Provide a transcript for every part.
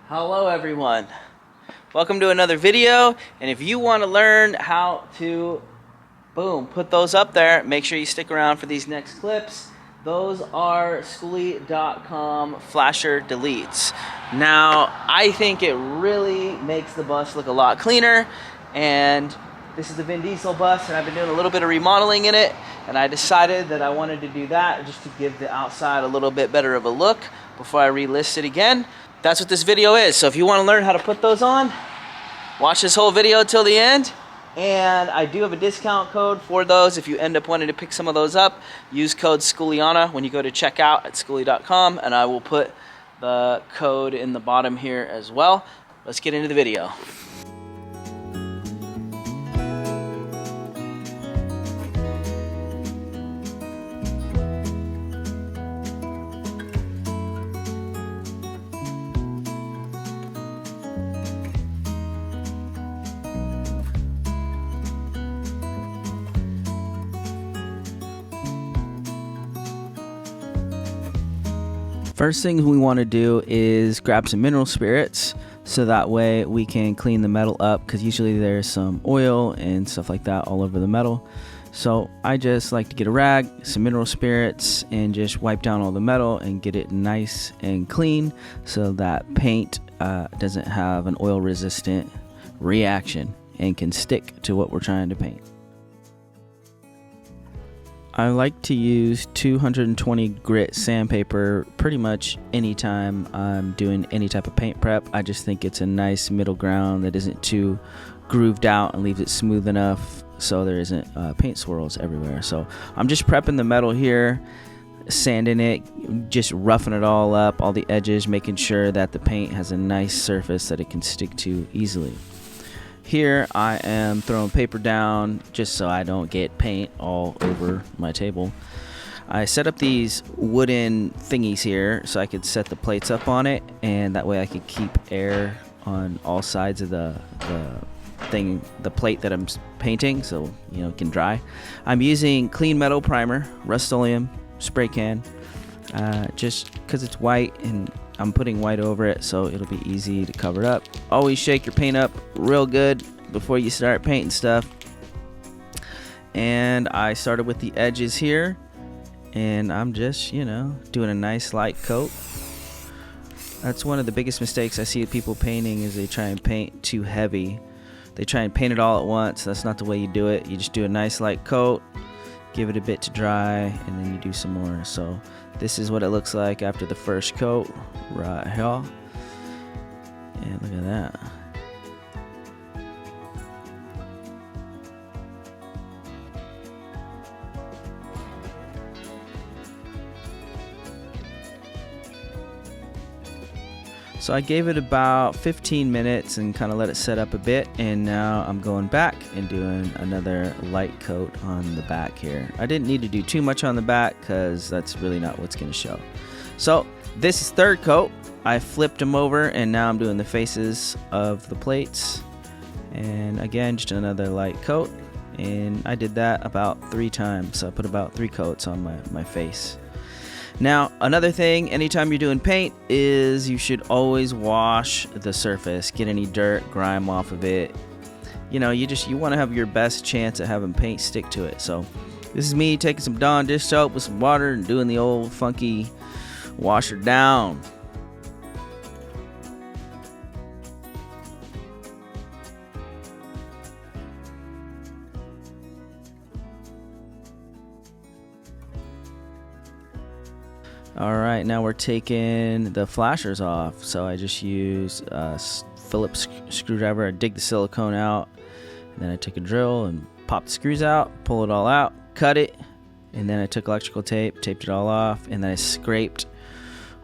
Hello everyone, welcome to another video. And if you want to learn how to put those up there, make sure you stick around for these next clips. Those are skoolie.com flasher deletes. Now I think it really makes the bus look a lot cleaner, and this is the Vin Diesel bus, and I've been doing a little bit of remodeling in it, and I decided that I wanted to do that just to give the outside a little bit better of a look before I relist it again. That's what this video is. So if you want to learn how to put those on, watch this whole video till the end. And I do have a discount code for those. If you end up wanting to pick some of those up, use code SKOOLIE when you go to checkout at skoolie.com, and I will put the code in the bottom here as well. Let's get into the video. First thing we want to do is grab some mineral spirits, so that way we can clean the metal up, because usually there's some oil and stuff like that all over the metal. So I just like to get a rag, some mineral spirits, and just wipe down all the metal and get it nice and clean so that paint doesn't have an oil resistant reaction and can stick to what we're trying to paint. I like to use 220 grit sandpaper pretty much anytime I'm doing any type of paint prep. I just think it's a nice middle ground that isn't too grooved out and leaves it smooth enough so there isn't paint swirls everywhere. So I'm just prepping the metal here, sanding it, just roughing it all up, all the edges, making sure that the paint has a nice surface that it can stick to easily. Here I am throwing paper down just so I don't get paint all over my table. I set up these wooden thingies here so I could set the plates up on it, and that way I could keep air on all sides of the plate that I'm painting, so it can dry. I'm using clean metal primer, Rust-Oleum spray can, just because it's white and I'm putting white over it, so it'll be easy to cover it up. Always shake your paint up real good before you start painting stuff. And I started with the edges here, and I'm just doing a nice light coat. That's one of the biggest mistakes I see people painting, is they try and paint too heavy. They try and paint it all at once. That's not the way you do it. You just do a nice light coat, give it a bit to dry, and then you do some more. So this is what it looks like after the first coat right here. And look at that. So I gave it about 15 minutes and kind of let it set up a bit, and now I'm going back and doing another light coat on the back here. I didn't need to do too much on the back because that's really not what's going to show. So this is third coat. I flipped them over, and now I'm doing the faces of the plates, and again just another light coat, and I did that about 3 times, so I put about 3 coats on my face. Now, another thing, anytime you're doing paint, is you should always wash the surface. Get any dirt, grime off of it. You want to have your best chance at having paint stick to it. So this is me taking some Dawn dish soap with some water and doing the old funky washer down. Alright, now we're taking the flashers off. So I just use a Phillips screwdriver. I dig the silicone out, and then I took a drill and pop the screws out, pull it all out, cut it, and then I took electrical tape, taped it all off, and then I scraped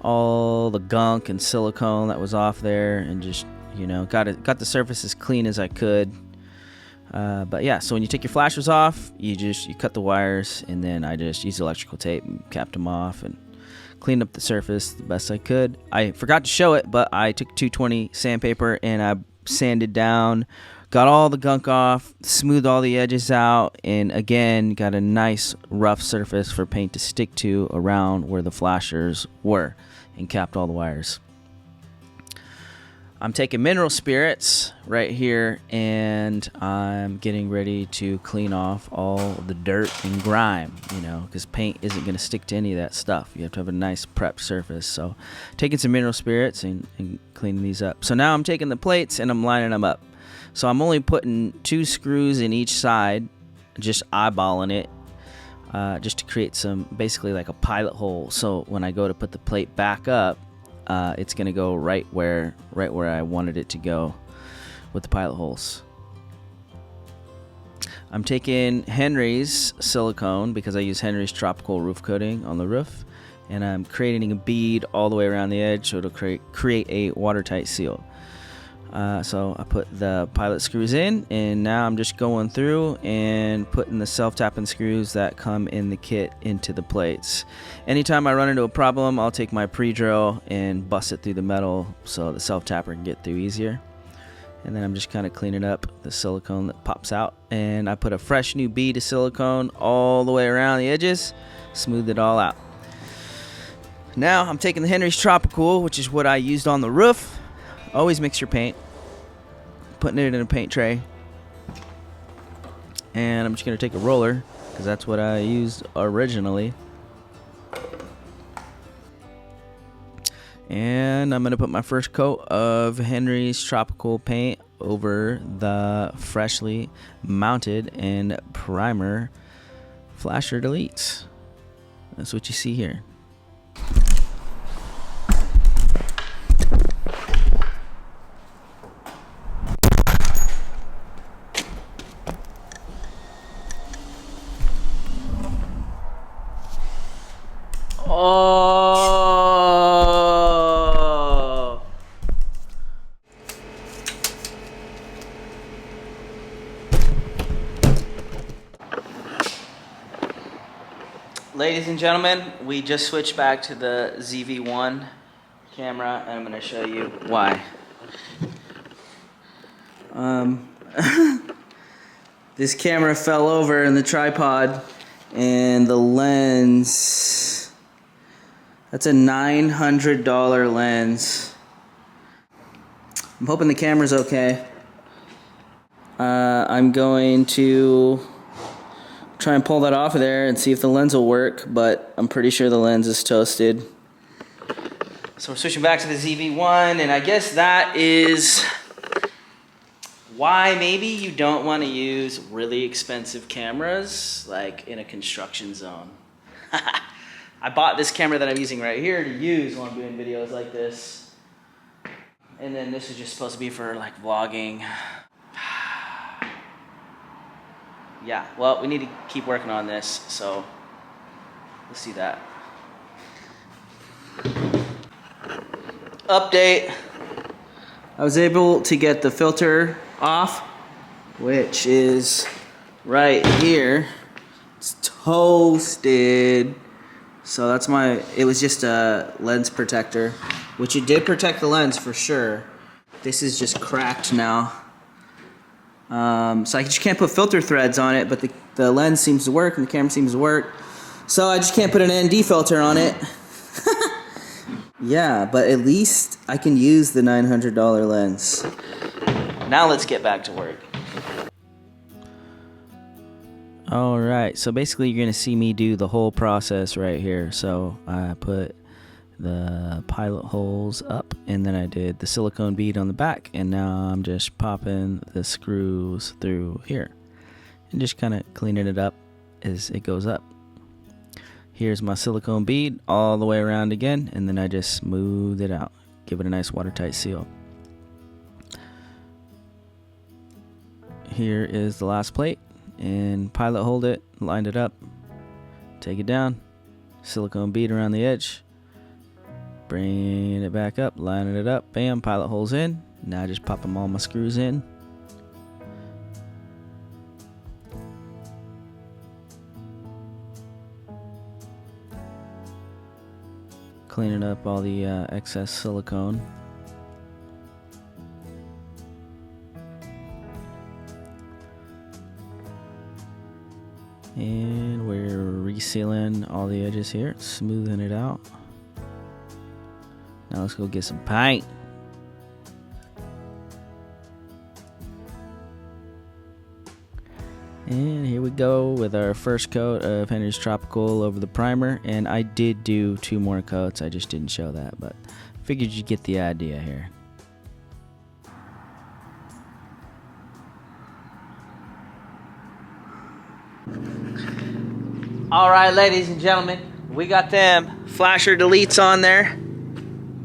all the gunk and silicone that was off there, and just got the surface as clean as I could. But yeah, so when you take your flashers off, you cut the wires, and then I just used electrical tape and capped them off and cleaned up the surface the best I could. I forgot to show it, but I took 220 sandpaper and I sanded down, got all the gunk off, smoothed all the edges out, and again got a nice rough surface for paint to stick to around where the flashers were, and capped all the wires. I'm taking mineral spirits right here, and I'm getting ready to clean off all the dirt and grime, you know, because paint isn't going to stick to any of that stuff. You have to have a nice prepped surface. So taking some mineral spirits and cleaning these up. So now I'm taking the plates and I'm lining them up. So I'm only putting 2 screws in each side, just eyeballing it, just to create some, basically like a pilot hole. So when I go to put the plate back up, it's gonna go right where I wanted it to go with the pilot holes. I'm taking Henry's silicone because I use Henry's tropical roof coating on the roof, and I'm creating a bead all the way around the edge so it'll create a watertight seal. So I put the pilot screws in, and now I'm just going through and putting the self-tapping screws that come in the kit into the plates. Anytime I run into a problem, I'll take my pre-drill and bust it through the metal so the self-tapper can get through easier. And then I'm just kind of cleaning up the silicone that pops out, and I put a fresh new bead of silicone all the way around the edges, smooth it all out. Now I'm taking the Henry's Tropical, which is what I used on the roof. Always mix your paint, putting it in a paint tray, and I'm just going to take a roller because that's what I used originally, and I'm going to put my first coat of Henry's Tropical paint over the freshly mounted and primer flasher deletes. That's what you see here. Oh. Ladies and gentlemen, we just switched back to the ZV-1 camera, and I'm going to show you why. This camera fell over in the tripod, and the lens, that's a $900 lens. I'm hoping the camera's okay. I'm going to try and pull that off of there and see if the lens will work, but I'm pretty sure the lens is toasted. So we're switching back to the ZV-1, and I guess that is why maybe you don't want to use really expensive cameras like in a construction zone. I bought this camera that I'm using right here to use while I'm doing videos like this, and then this is just supposed to be for like vlogging. Yeah, well, we need to keep working on this, so let's see that. Update. I was able to get the filter off, which is right here. It's toasted. So that's it was just a lens protector, which it did protect the lens for sure. This is just cracked now. So I just can't put filter threads on it, but the lens seems to work and the camera seems to work. So I just can't put an ND filter on it. Yeah, but at least I can use the $900 lens. Now let's get back to work. Alright, so basically you're going to see me do the whole process right here. So I put the pilot holes up, and then I did the silicone bead on the back, and now I'm just popping the screws through here and just kind of cleaning it up as it goes up. Here's my silicone bead all the way around again, and then I just smooth it out, give it a nice watertight seal. Here is the last plate, and pilot hold it, lined it up, take it down, silicone bead around the edge, bringing it back up, lining it up, bam, pilot holes in. Now I just pop them all my screws in. Cleaning up all the excess silicone. And we're resealing all the edges here, smoothing it out. Now let's go get some paint. And here we go with our first coat of Henry's Tropical over the primer. And I did do 2 more coats, I just didn't show that, but figured you'd get the idea here. Alright, ladies and gentlemen, we got them flasher deletes on there.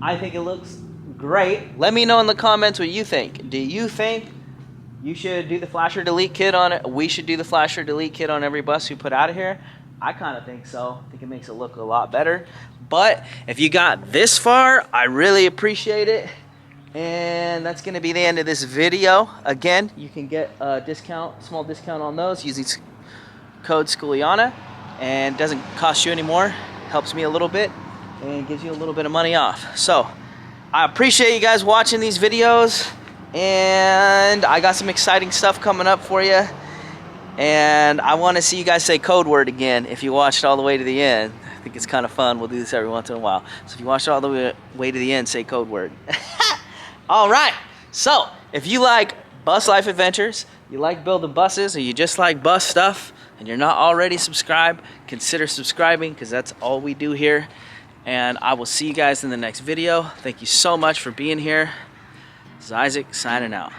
I think it looks great. Let me know in the comments what you think. Do you think you should do the flasher delete kit on it? We should do the flasher delete kit on every bus we put out of here? I kind of think so. I think it makes it look a lot better. But if you got this far, I really appreciate it. And that's going to be the end of this video. Again, you can get a discount, small discount on those using code SKOOLIE, and it doesn't cost you any more. Helps me a little bit and gives you a little bit of money off. So I appreciate you guys watching these videos, and I got some exciting stuff coming up for you, and I want to see you guys say code word again if you watched all the way to the end. I think it's kind of fun. We'll do this every once in a while. So if you watched all the way to the end, say code word. All right, so if you like bus life adventures, you like building buses, or you just like bus stuff and you're not already subscribed, consider subscribing, because that's all we do here. And I will see you guys in the next video. Thank you so much for being here. This is Isaac signing out.